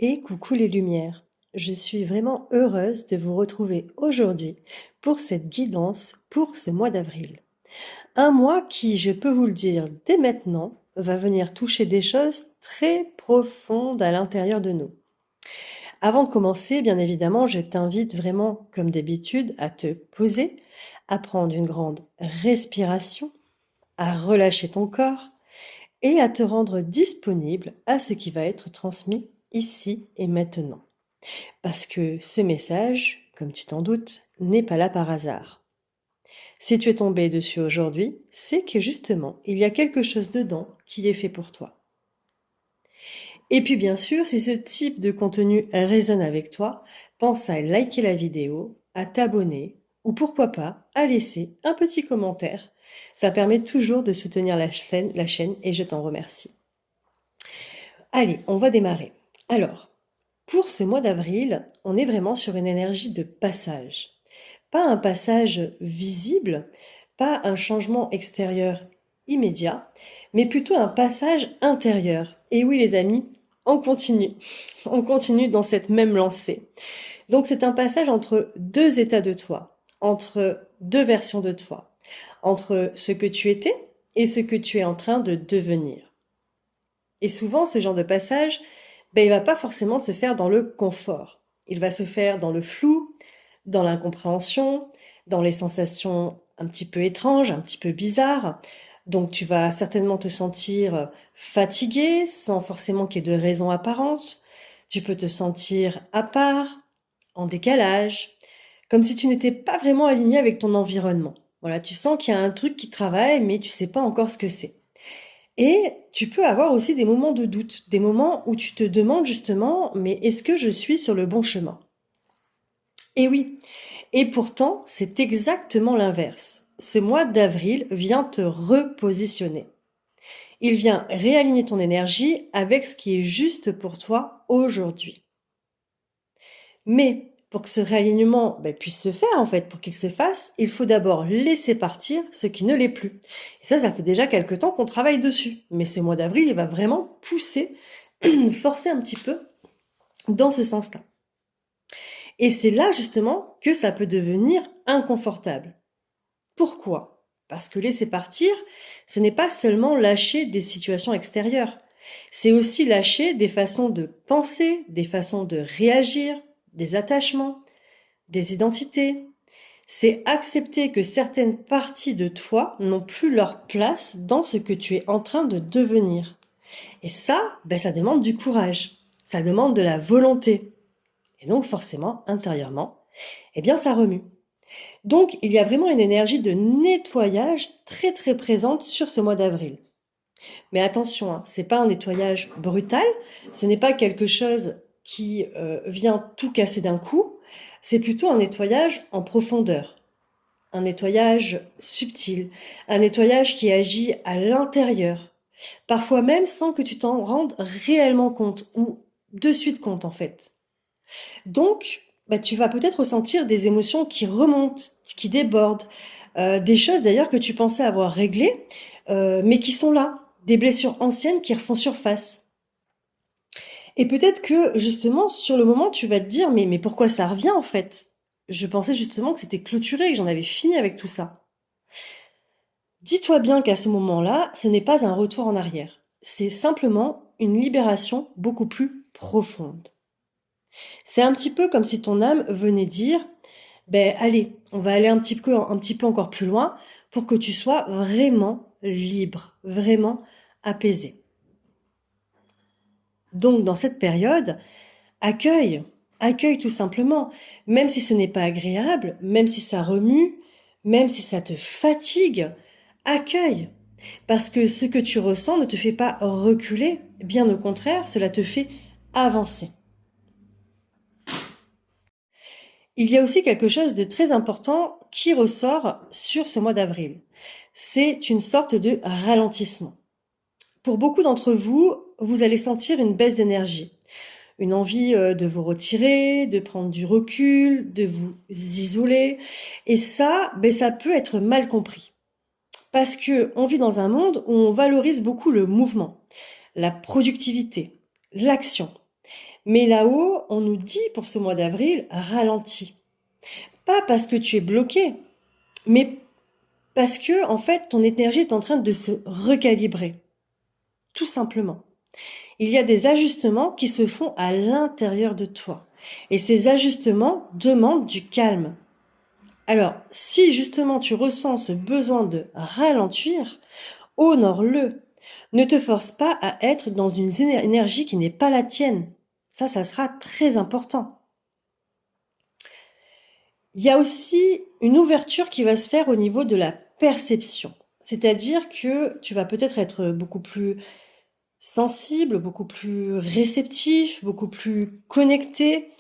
Et coucou les lumières. Je suis vraiment heureuse de vous retrouver aujourd'hui pour cette guidance pour ce mois d'avril. Un mois qui, je peux vous le dire dès maintenant, va venir toucher des choses très profondes à l'intérieur de nous. Avant de commencer, bien évidemment, je t'invite vraiment, comme d'habitude, à te poser, à prendre une grande respiration, à relâcher ton corps et à te rendre disponible à ce qui va être transmis ici et maintenant. Parce que ce message, comme tu t'en doutes, n'est pas là par hasard. Si tu es tombé dessus aujourd'hui, c'est que justement, il y a quelque chose dedans qui est fait pour toi. Et puis bien sûr, si ce type de contenu résonne avec toi, pense à liker la vidéo, à t'abonner ou pourquoi pas à laisser un petit commentaire. Ça permet toujours de soutenir la chaîne et je t'en remercie. Allez, on va démarrer. Alors, pour ce mois d'avril, on est vraiment sur une énergie de passage. Pas un passage visible, pas un changement extérieur immédiat, mais plutôt un passage intérieur. Et oui les amis, on continue. On continue dans cette même lancée. Donc c'est un passage entre deux états de toi, entre deux versions de toi, entre ce que tu étais et ce que tu es en train de devenir. Et souvent, ce genre de passage, il va pas forcément se faire dans le confort. Il va se faire dans le flou, dans l'incompréhension, dans les sensations un petit peu étranges, un petit peu bizarres. Donc tu vas certainement te sentir fatigué sans forcément qu'il y ait de raison apparente. Tu peux te sentir à part, en décalage, comme si tu n'étais pas vraiment aligné avec ton environnement. Voilà, tu sens qu'il y a un truc qui travaille, mais tu sais pas encore ce que c'est. Et tu peux avoir aussi des moments de doute, des moments où tu te demandes justement, mais est-ce que je suis sur le bon chemin? Et oui, et pourtant, c'est exactement l'inverse. Ce mois d'avril vient te repositionner. Il vient réaligner ton énergie avec ce qui est juste pour toi aujourd'hui. Mais pour que ce réalignement puisse se faire, en fait, pour qu'il se fasse, il faut d'abord laisser partir ce qui ne l'est plus. Et ça fait déjà quelque temps qu'on travaille dessus. Mais ce mois d'avril, il va vraiment pousser, forcer un petit peu dans ce sens-là. Et c'est là, justement, que ça peut devenir inconfortable. Pourquoi? Parce que laisser partir, ce n'est pas seulement lâcher des situations extérieures. C'est aussi lâcher des façons de penser, des façons de réagir, des attachements, des identités. C'est accepter que certaines parties de toi n'ont plus leur place dans ce que tu es en train de devenir. Et ça, ça demande du courage. Ça demande de la volonté. Et donc forcément, intérieurement, ça remue. Donc, il y a vraiment une énergie de nettoyage très très présente sur ce mois d'avril. Mais attention, hein, c'est pas un nettoyage brutal, ce n'est pas quelque chose qui vient tout casser d'un coup, c'est plutôt un nettoyage en profondeur, un nettoyage subtil, un nettoyage qui agit à l'intérieur, parfois même sans que tu t'en rendes réellement compte ou de suite compte en fait. Donc, tu vas peut-être ressentir des émotions qui remontent, qui débordent, des choses d'ailleurs que tu pensais avoir réglées, mais qui sont là, des blessures anciennes qui refont surface. Et peut-être que justement, sur le moment, tu vas te dire, mais pourquoi ça revient en fait? Je pensais justement que c'était clôturé, que j'en avais fini avec tout ça. Dis-toi bien qu'à ce moment-là, ce n'est pas un retour en arrière. C'est simplement une libération beaucoup plus profonde. C'est un petit peu comme si ton âme venait dire, allez, on va aller un petit peu encore plus loin pour que tu sois vraiment libre, vraiment apaisé. Donc dans cette période, accueille tout simplement, même si ce n'est pas agréable, même si ça remue, même si ça te fatigue, accueille. Parce que ce que tu ressens ne te fait pas reculer, bien au contraire, cela te fait avancer. Il y a aussi quelque chose de très important qui ressort sur ce mois d'avril. C'est une sorte de ralentissement. Pour beaucoup d'entre vous, vous allez sentir une baisse d'énergie, une envie de vous retirer, de prendre du recul, de vous isoler. Et ça, ça peut être mal compris. Parce que on vit dans un monde où on valorise beaucoup le mouvement, la productivité, l'action. Mais là-haut, on nous dit pour ce mois d'avril, ralentis. Pas parce que tu es bloqué, mais parce que, en fait, ton énergie est en train de se recalibrer. Tout simplement. Il y a des ajustements qui se font à l'intérieur de toi. Et ces ajustements demandent du calme. Alors, si justement tu ressens ce besoin de ralentir, honore-le. Ne te force pas à être dans une énergie qui n'est pas la tienne. Ça sera très important. Il y a aussi une ouverture qui va se faire au niveau de la perception. C'est-à-dire que tu vas peut-être être beaucoup plus sensible, beaucoup plus réceptif, beaucoup plus connecté.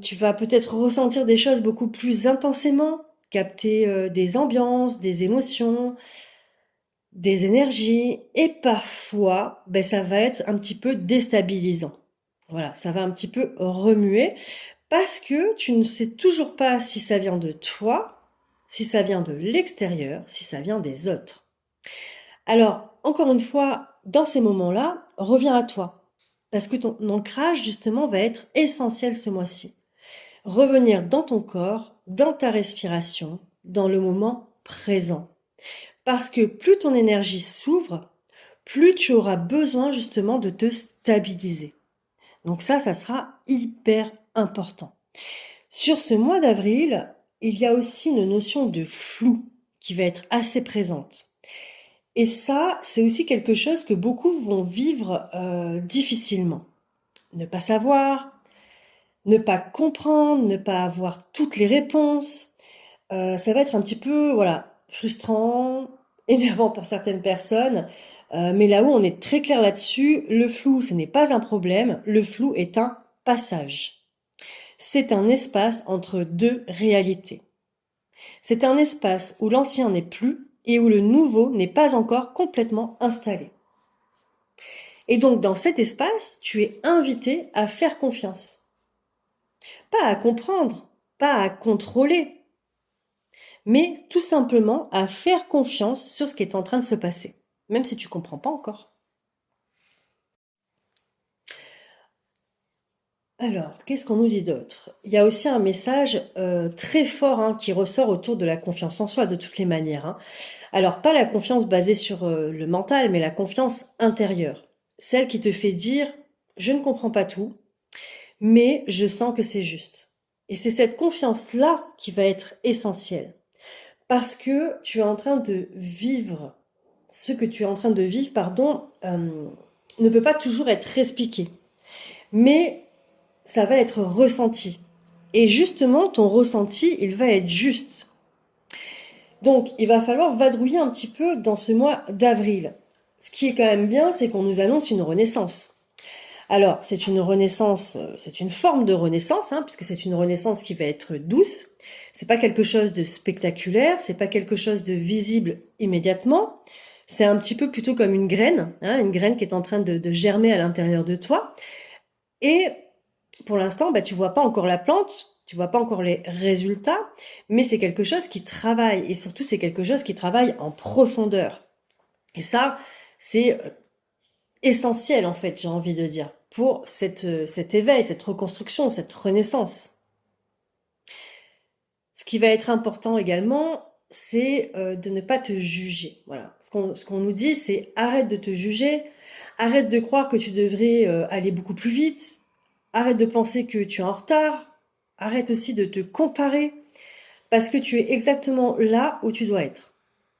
Tu vas peut-être ressentir des choses beaucoup plus intensément, capter des ambiances, des émotions, des énergies. Et parfois, ça va être un petit peu déstabilisant. Voilà, ça va un petit peu remuer parce que tu ne sais toujours pas si ça vient de toi, si ça vient de l'extérieur, si ça vient des autres. Alors, encore une fois, dans ces moments-là, reviens à toi. Parce que ton ancrage, justement, va être essentiel ce mois-ci. Revenir dans ton corps, dans ta respiration, dans le moment présent. Parce que plus ton énergie s'ouvre, plus tu auras besoin justement de te stabiliser. Donc ça sera hyper important. Sur ce mois d'avril, il y a aussi une notion de flou qui va être assez présente. Et ça, c'est aussi quelque chose que beaucoup vont vivre difficilement. Ne pas savoir, ne pas comprendre, ne pas avoir toutes les réponses. Ça va être un petit peu, voilà, frustrant, énervant pour certaines personnes. Mais là où on est très clair là-dessus, le flou, ce n'est pas un problème. Le flou est un passage. C'est un espace entre deux réalités. C'est un espace où l'ancien n'est plus et où le nouveau n'est pas encore complètement installé. Et donc, dans cet espace, tu es invité à faire confiance. Pas à comprendre, pas à contrôler, mais tout simplement à faire confiance sur ce qui est en train de se passer, même si tu ne comprends pas encore. Alors, qu'est-ce qu'on nous dit d'autre? Il y a aussi un message très fort qui ressort autour de la confiance en soi, de toutes les manières. Alors, pas la confiance basée sur le mental, mais la confiance intérieure. Celle qui te fait dire « je ne comprends pas tout, mais je sens que c'est juste ». Et c'est cette confiance-là qui va être essentielle. Parce que tu es en train de vivre, ce que tu es en train de vivre, ne peut pas toujours être expliqué. Mais ça va être ressenti. Et justement, ton ressenti, il va être juste. Donc, il va falloir vadrouiller un petit peu dans ce mois d'avril. Ce qui est quand même bien, c'est qu'on nous annonce une renaissance. Alors, c'est une renaissance, c'est une forme de renaissance, puisque c'est une renaissance qui va être douce. C'est pas quelque chose de spectaculaire, c'est pas quelque chose de visible immédiatement. C'est un petit peu plutôt comme une graine qui est en train de germer à l'intérieur de toi. Et pour l'instant, tu vois pas encore la plante, tu vois pas encore les résultats, mais c'est quelque chose qui travaille, et surtout c'est quelque chose qui travaille en profondeur. Et ça, c'est essentiel en fait, j'ai envie de dire, pour cet éveil, cette reconstruction, cette renaissance. Ce qui va être important également, c'est de ne pas te juger. Voilà. Ce qu'on nous dit, c'est arrête de te juger, arrête de croire que tu devrais aller beaucoup plus vite, arrête de penser que tu es en retard, arrête aussi de te comparer, parce que tu es exactement là où tu dois être.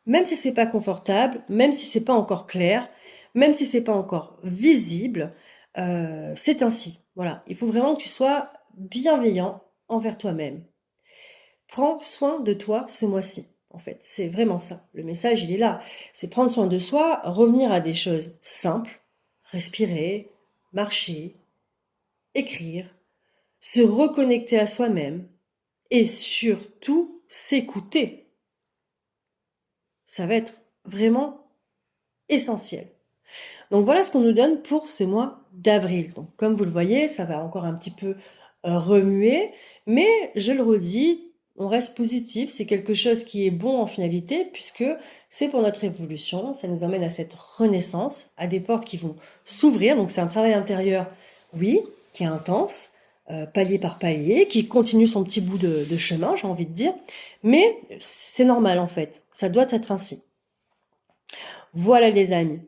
Même si c'est pas confortable, même si c'est pas encore clair, même si c'est pas encore visible, c'est ainsi. Voilà. Il faut vraiment que tu sois bienveillant envers toi-même. Prends soin de toi ce mois-ci. En fait, c'est vraiment ça. Le message, il est là. C'est prendre soin de soi, revenir à des choses simples, respirer, marcher, écrire, se reconnecter à soi-même et surtout s'écouter. Ça va être vraiment essentiel. Donc voilà ce qu'on nous donne pour ce mois d'avril. Donc comme vous le voyez, ça va encore un petit peu remuer, mais je le redis, on reste positif, c'est quelque chose qui est bon en finalité puisque c'est pour notre évolution, ça nous emmène à cette renaissance, à des portes qui vont s'ouvrir, donc c'est un travail intérieur oui, qui est intense, palier par palier, qui continue son petit bout de chemin, j'ai envie de dire, mais c'est normal en fait, ça doit être ainsi. Voilà les amis,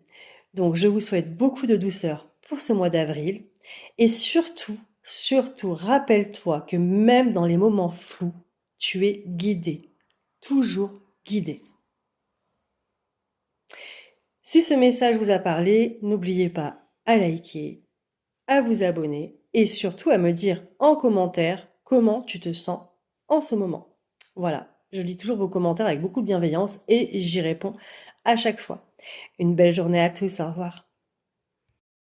donc je vous souhaite beaucoup de douceur pour ce mois d'avril et surtout, surtout, rappelle-toi que même dans les moments flous, tu es guidé, toujours guidé. Si ce message vous a parlé, n'oubliez pas à liker, à vous abonner et surtout à me dire en commentaire comment tu te sens en ce moment. Voilà, je lis toujours vos commentaires avec beaucoup de bienveillance et j'y réponds à chaque fois. Une belle journée à tous, au revoir.